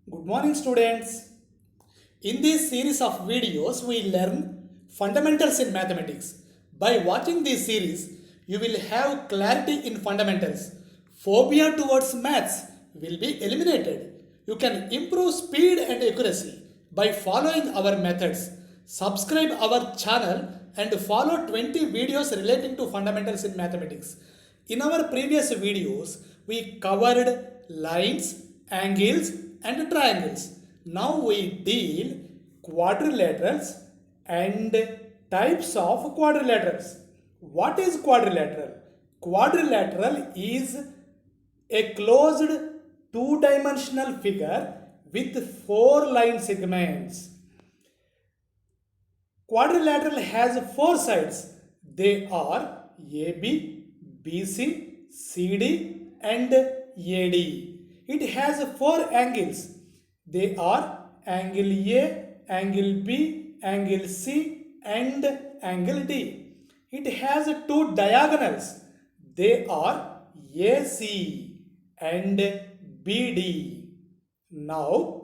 Good morning, students. In this series of videos, we learn fundamentals in mathematics. By watching this series, you will have clarity in fundamentals. Phobia towards maths will be eliminated. You can improve speed and accuracy by following our methods. Subscribe our channel and follow 20 videos relating to fundamentals in mathematics. In our previous videos, we covered lines, angles and triangles. Now we deal quadrilaterals and types of quadrilaterals. What is quadrilateral? Quadrilateral is a closed two-dimensional figure with four line segments. Quadrilateral has four sides. They are AB, BC, CD and AD. It has four angles. They are angle A, angle B, angle C and angle D. It has two diagonals. They are AC and BD. Now,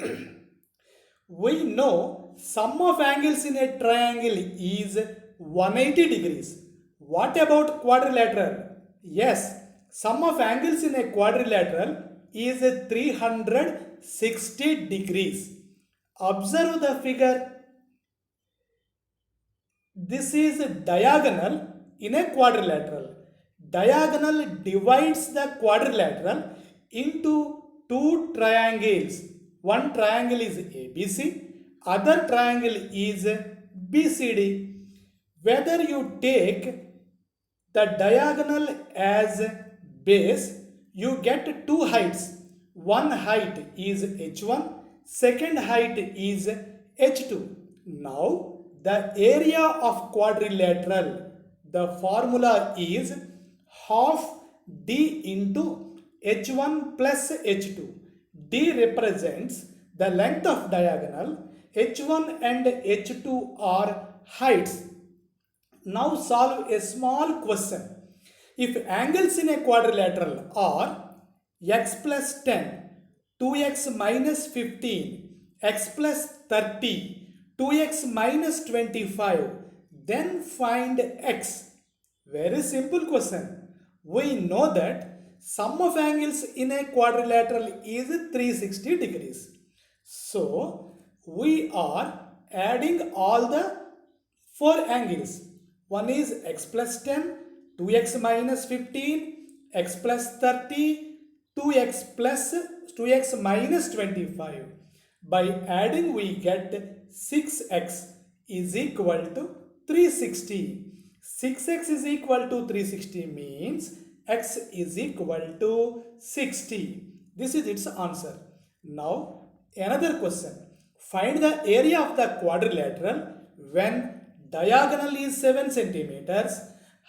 we know sum of angles in a triangle is 180 degrees. What about quadrilateral? Yes, sum of angles in a quadrilateral is 360 degrees. Observe the figure. This is diagonal in a quadrilateral. Diagonal divides the quadrilateral into two triangles. One triangle is ABC, other triangle is BCD. Whether you take the diagonal as base, you get two heights. One height is h1, second height is h2. Now, the area of quadrilateral, the formula is half d into h1 plus h2. D represents the length of diagonal, h1 and h2 are heights. Now solve a small question. If angles in a quadrilateral are x plus 10, 2x minus 15, x plus 30, 2x minus 25, then find x. Very simple question. We know that sum of angles in a quadrilateral is 360 degrees. So, we are adding all the four angles. One is x plus 10, 2x minus 15, x plus 30, 2x minus 25. By adding we get 6x is equal to 360. 6x is equal to 360 means x is equal to 60. This is its answer. Now another question. Find the area of the quadrilateral when diagonal is 7 centimeters,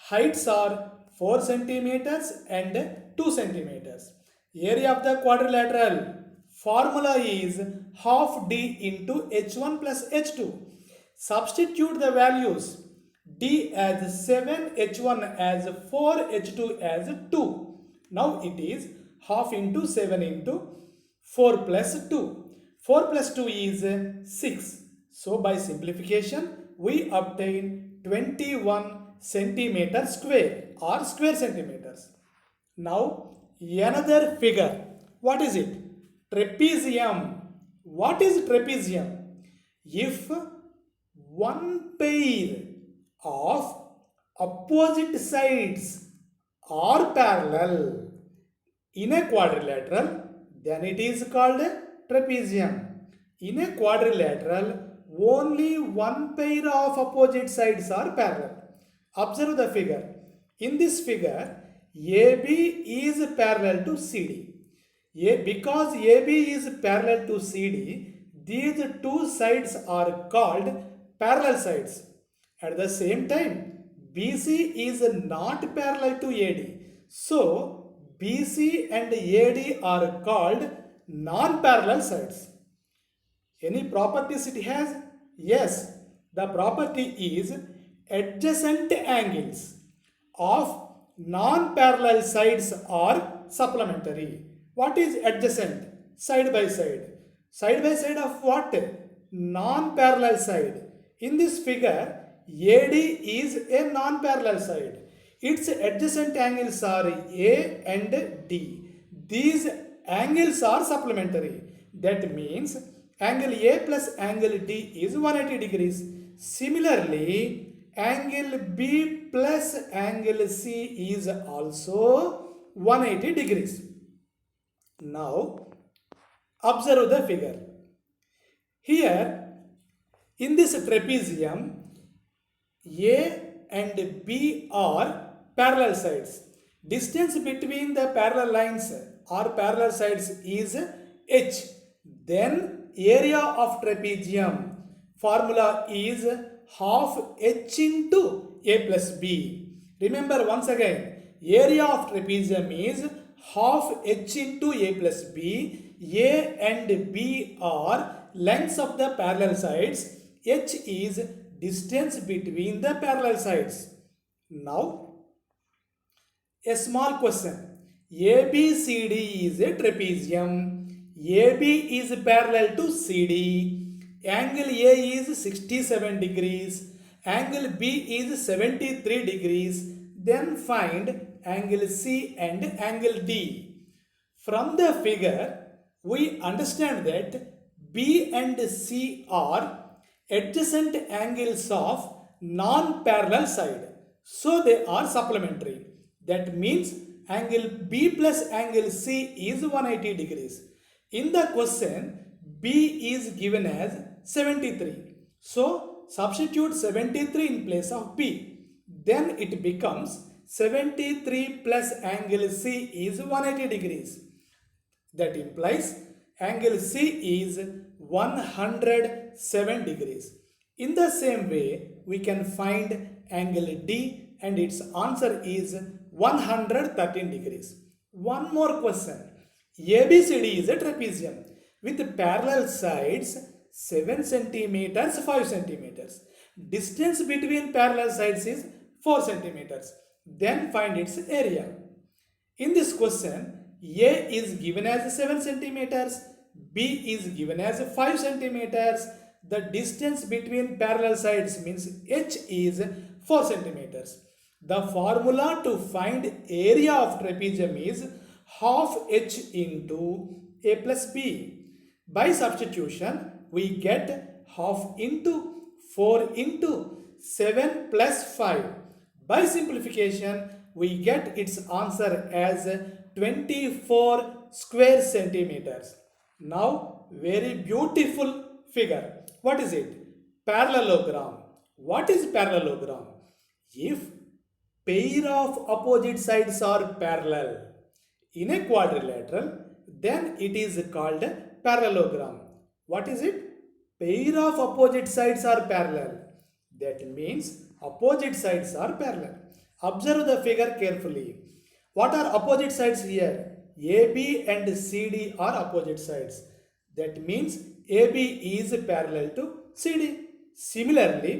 heights are 4 centimeters and 2 centimeters. Area of the quadrilateral formula is half d into h1 plus h2. Substitute the values d as 7, h1 as 4, h2 as 2. Now it is half into 7 into 4 plus 2. 4 plus 2 is 6. So by simplification, we obtain 21 centimeter square or square centimeters. Now another figure. What is it? Trapezium. What is trapezium? If one pair of opposite sides are parallel in a quadrilateral, then it is called a trapezium. In a quadrilateral, only one pair of opposite sides are parallel. Observe the figure. In this figure, AB is parallel to CD. Because AB is parallel to CD, these two sides are called parallel sides. At the same time, BC is not parallel to AD. So, BC and AD are called non-parallel sides. Any properties it has? Yes, the property is adjacent angles of non-parallel sides are supplementary. What is adjacent? Side by side. Side by side of what? Non-parallel side. In this figure, AD is a non-parallel side. Its adjacent angles are A and D. These angles are supplementary. That means angle A plus angle D is 180 degrees. Similarly, angle B plus angle C is also 180 degrees. Now, observe the figure. Here, in this trapezium, A and B are parallel sides. Distance between the parallel lines or parallel sides is h. Then area of trapezium formula is half h into a plus b. Remember once again, area of trapezium is half h into a plus b. A and B are lengths of the parallel sides. H is distance between the parallel sides. Now, a small question. ABCD is a trapezium. AB is parallel to CD. Angle A is 67 degrees. Angle B is 73 degrees. Then find angle C and angle D. From the figure, we understand that B and C are adjacent angles of non-parallel side. So they are supplementary. That means angle B plus angle C is 180 degrees. In the question, B is given as 73. So substitute 73 in place of B. Then it becomes 73 plus angle C is 180 degrees. That implies angle C is 107 degrees. In the same way, we can find angle D and its answer is 113 degrees. One more question. ABCD is a trapezium with parallel sides 7 centimeters, 5 centimeters. Distance between parallel sides is 4 centimeters. Then find its area. In this question, A is given as 7 centimeters, B is given as 5 centimeters. The distance between parallel sides means H is 4 centimeters. The formula to find area of trapezium is half H into A plus B. By substitution, we get half into 4 into 7 plus 5. By simplification, we get its answer as 24 square centimeters. Now, very beautiful figure. What is it? Parallelogram. What is parallelogram? If pair of opposite sides are parallel in a quadrilateral, then it is called parallelogram. What is it? Pair of opposite sides are parallel. That means opposite sides are parallel. Observe the figure carefully. What are opposite sides here? AB and CD are opposite sides. That means AB is parallel to CD. Similarly,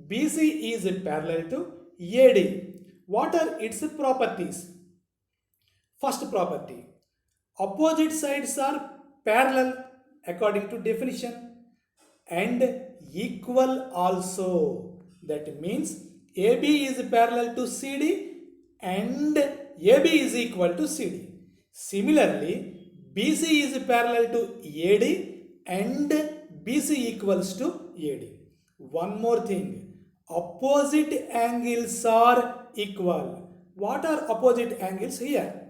BC is parallel to AD. What are its properties? First property. Opposite sides are parallel according to definition and equal also. That means AB is parallel to CD and AB is equal to CD. Similarly, BC is parallel to AD and BC equals to AD. One more thing, opposite angles are equal. What are opposite angles here?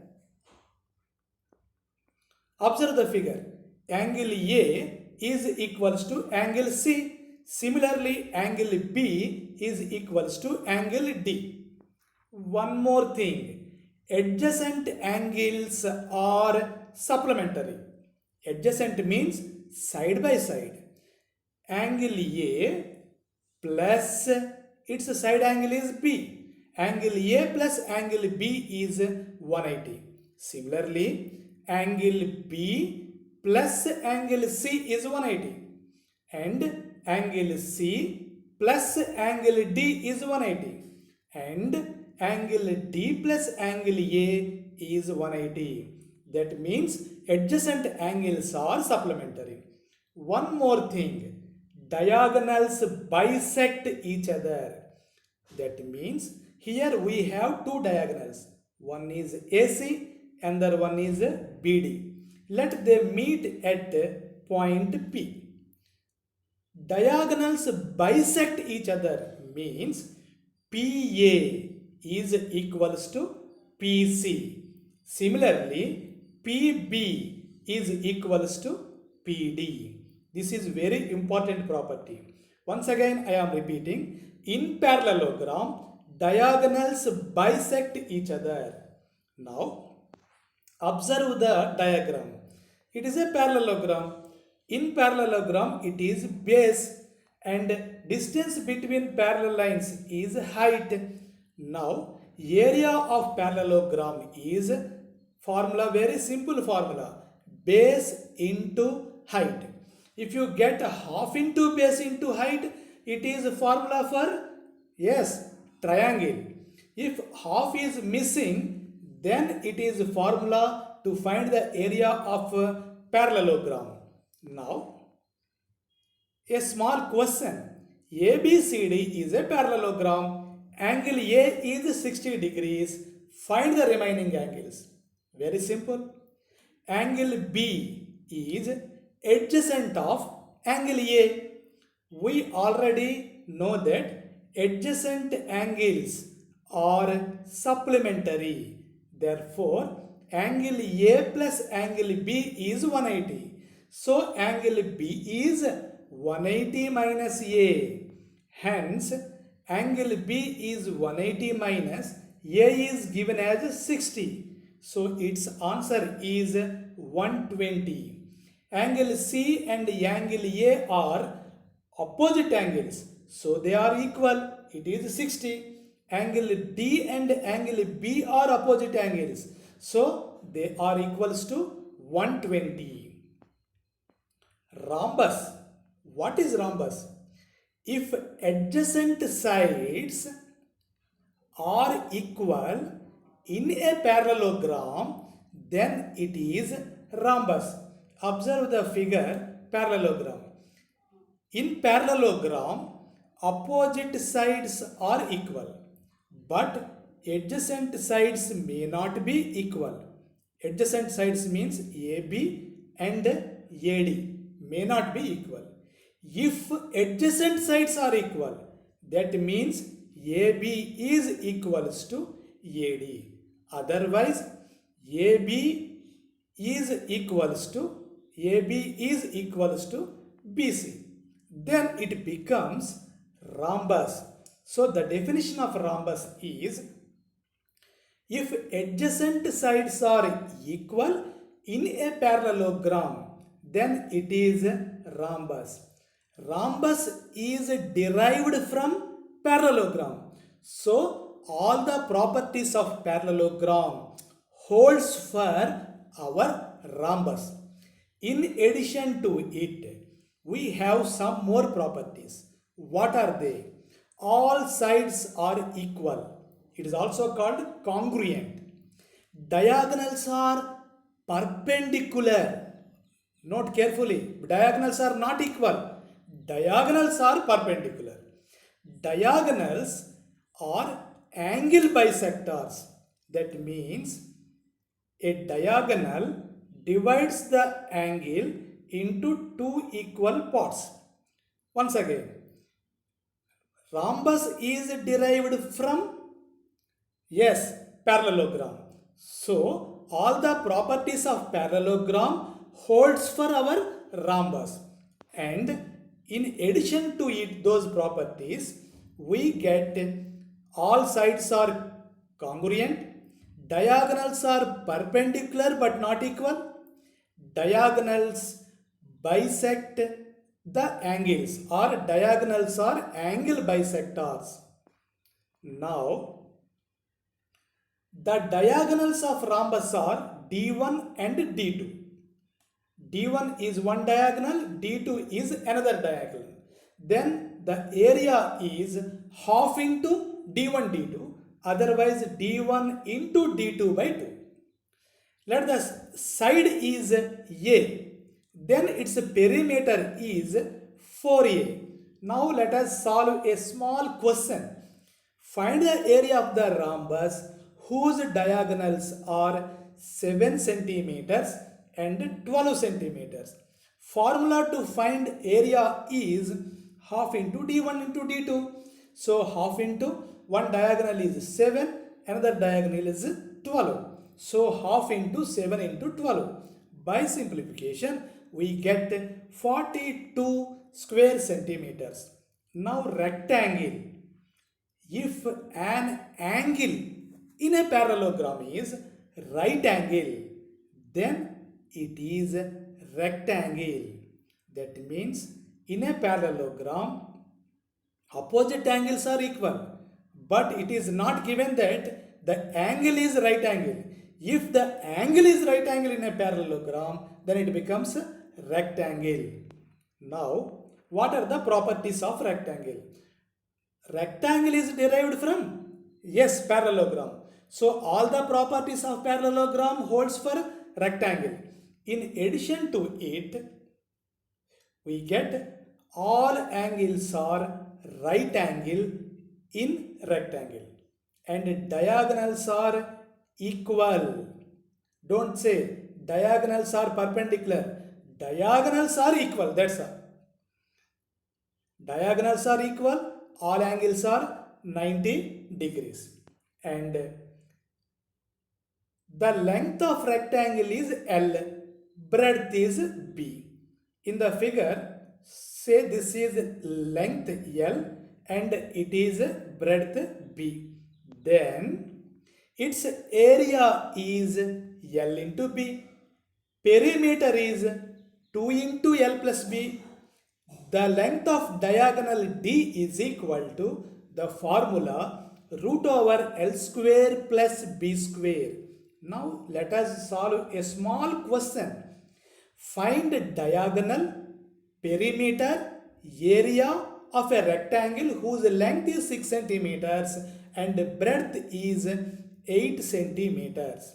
Observe the figure. Angle A is equals to angle C. Similarly, angle B is equals to angle D. One more thing, adjacent angles are supplementary. Adjacent means side by side. Angle A plus its side angle is B. Angle A plus angle B is 180. Similarly, angle B plus angle C is 180. And angle C plus angle D is 180. And angle D plus angle A is 180. That means adjacent angles are supplementary. one more thing, diagonals bisect each other. That means here we have two diagonals. One is AC, another one is BD. Let them meet at point P. Diagonals bisect each other means PA is equals to PC. Similarly, PB is equals to PD. This is very important property. Once again, I am repeating. In parallelogram, diagonals bisect each other. Now, observe the diagram. It is a parallelogram. In parallelogram, it is base and distance between parallel lines is height. Now, area of parallelogram is formula, very simple formula, base into height. If you get half into base into height, it is a formula for, yes, triangle. If half is missing, then it is a formula to find the area of parallelogram. Now, a small question. ABCD is a parallelogram. Angle A is 60 degrees. Find the remaining angles. Very simple. Angle B is adjacent of angle A. We already know that adjacent angles are supplementary. Therefore, angle A plus angle B is 180. So, angle B is 180 minus A. Hence, angle B is 180 minus A is given as 60. So, its answer is 120. Angle C and angle A are opposite angles. So, they are equal. It is 60. Angle D and angle B are opposite angles. So, they are equals to 120. Rhombus. What is rhombus? If adjacent sides are equal in a parallelogram, then it is rhombus. Observe the figure parallelogram. In parallelogram, opposite sides are equal, but adjacent sides may not be equal. Adjacent sides means AB and AD may not be equal. If adjacent sides are equal, that means AB is equals to AD. Otherwise, AB is equals to BC. Then it becomes rhombus. So the definition of rhombus is, if adjacent sides are equal in a parallelogram, then it is rhombus. Rhombus is derived from parallelogram. So all the properties of parallelogram holds for our rhombus. In addition to it, we have some more properties. What are they? All sides are equal. It is also called congruent. Diagonals are perpendicular. Note carefully, diagonals are not equal. Diagonals are perpendicular. Diagonals are angle bisectors. That means a diagonal divides the angle into two equal parts. Once again, rhombus is derived from, yes, parallelogram. So, all the properties of parallelogram holds for our rhombus. And in addition to it, those properties, we get all sides are congruent, diagonals are perpendicular but not equal, diagonals bisect the angles, or diagonals are angle bisectors. Now, the diagonals of rhombus are D1 and D2. D1 is one diagonal, D2 is another diagonal. Then the area is half into D1, D2, otherwise D1 into D2 by 2. Let the side is A, then its perimeter is 4a. Now let us solve a small question. Find the area of the rhombus whose diagonals are 7 centimeters and 12 centimeters. Formula to find area is half into d1 into d2. So half into one diagonal is 7, another diagonal is 12. So half into 7 into 12. By simplification, we get 42 square centimeters. Now rectangle. If an angle in a parallelogram is right angle, then it is rectangle. That means in a parallelogram, opposite angles are equal, but it is not given that the angle is right angle. If the angle is right angle in a parallelogram, then it becomes rectangle. Now, what are the properties of rectangle? Rectangle is derived from, yes, parallelogram. So all the properties of parallelogram holds for rectangle. In addition to it, we get all angles are right angle in rectangle and diagonals are equal. Don't say diagonals are perpendicular. Diagonals are equal. That's all. Diagonals are equal. All angles are 90 degrees. And the length of rectangle is L. Breadth is B. In the figure, say this is length L and it is breadth B. Then its area is L into B. Perimeter is 2 into L plus B. The length of diagonal D is equal to the formula root over L square plus B square. Now let us solve a small question. Find diagonal, perimeter, area of a rectangle whose length is 6 centimeters and breadth is 8 centimeters.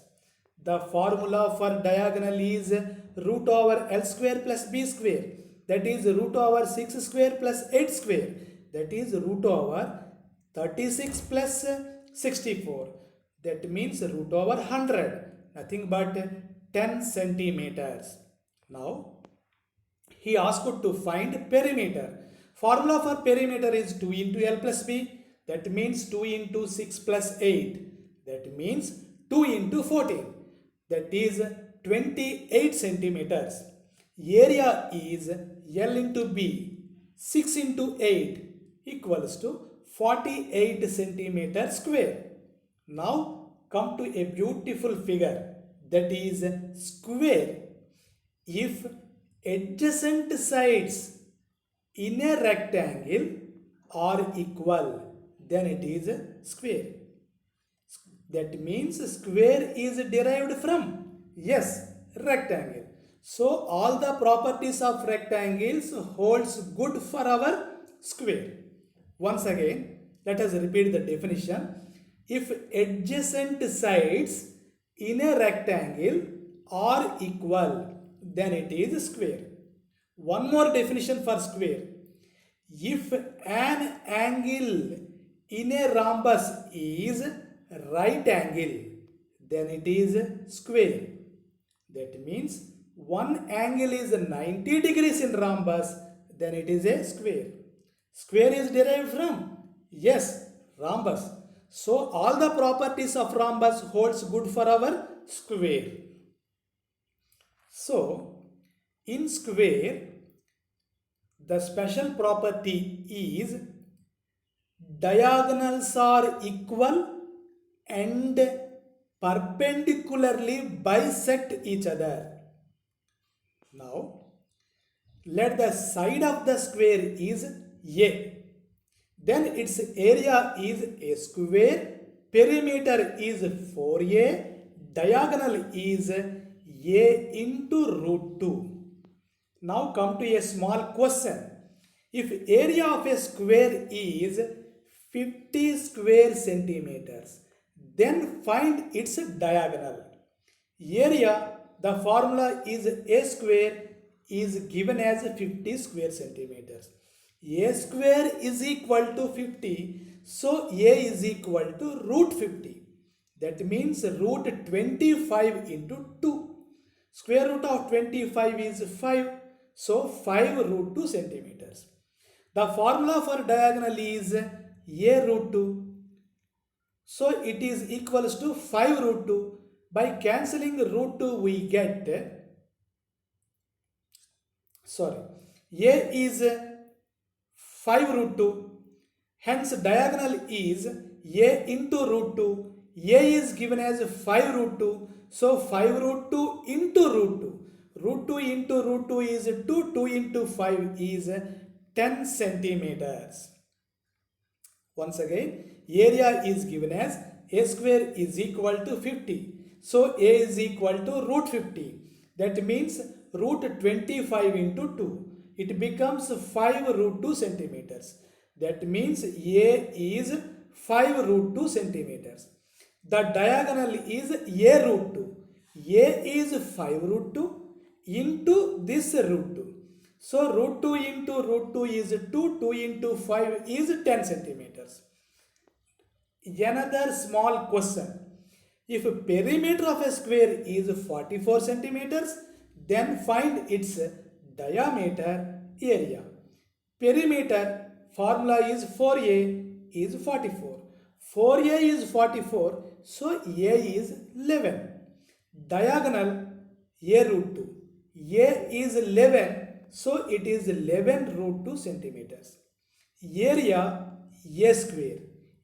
The formula for diagonal is root over L square plus B square. That is root over 6 square plus 8 square. That is root over 36 plus 64. That means root over 100. Nothing but 10 centimeters. Now, he asked to find perimeter. Formula for perimeter is 2 into L plus B. That means 2 into 6 plus 8. That means 2 into 14. That is 28 centimeters. Area is L into B. 6 into 8 equals to 48 centimeters square. Now come to a beautiful figure, that is square. If adjacent sides in a rectangle are equal, then it is square. That means square is derived from, yes, rectangle. So all the properties of rectangles holds good for our square. Once again, let us repeat the definition. If adjacent sides in a rectangle are equal, then it is square. One more definition for square. If an angle in a rhombus is right angle, then it is square. That means one angle is 90 degrees in rhombus, then it is a square. Square is derived from, yes, rhombus. So all the properties of rhombus holds good for our square. So in square, the special property is diagonals are equal and perpendicularly bisect each other. Now, let the side of the square is A. Then its area is a square, perimeter is 4A, diagonal is A into root 2. Now come to a small question. If area of a square is 50 square centimeters, then find its diagonal. Area, the formula is A square is given as 50 square centimeters. A square is equal to 50, so A is equal to root 50. That means root 25 into 2. Square root of 25 is 5, so 5 root 2 centimeters. The formula for diagonal is A root 2. So it is equals to 5 root 2. By cancelling root 2 we get, A is 5 root 2. Hence diagonal is A into root 2. A is given as 5 root 2. So 5 root 2 into root 2. Root 2 into root 2 is 2. 2 into 5 is 10 centimeters. Once again, area is given as A square is equal to 50. So A is equal to root 50. That means root 25 into 2. It becomes 5 root 2 centimeters. That means A is 5 root 2 centimeters. The diagonal is A root 2. A is 5 root 2 into this root 2. So root 2 into root 2 is 2. 2 into 5 is 10 centimeters. Another small question. If perimeter of a square is 44 centimeters, then find its diameter area. Perimeter formula is 4a is 44. 4a is 44, so a is 11. Diagonal a root 2. A is 11, so it is 11 root 2 centimeters. Area a square.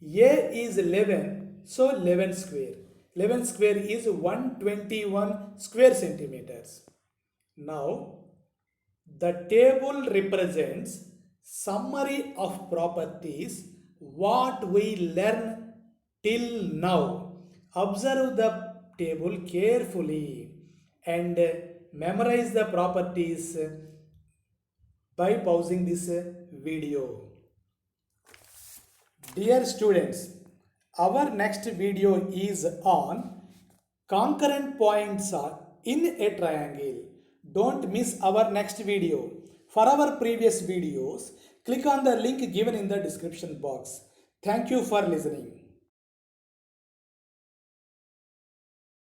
A is 11, so 11 square. 11 square is 121 square centimeters. Now, the table represents summary of properties what we learn till now. Observe the table carefully and memorize the properties by pausing this video. Dear students, our next video is on concurrent points in a triangle. Don't miss our next video. For our previous videos, click on the link given in the description box. Thank you for listening.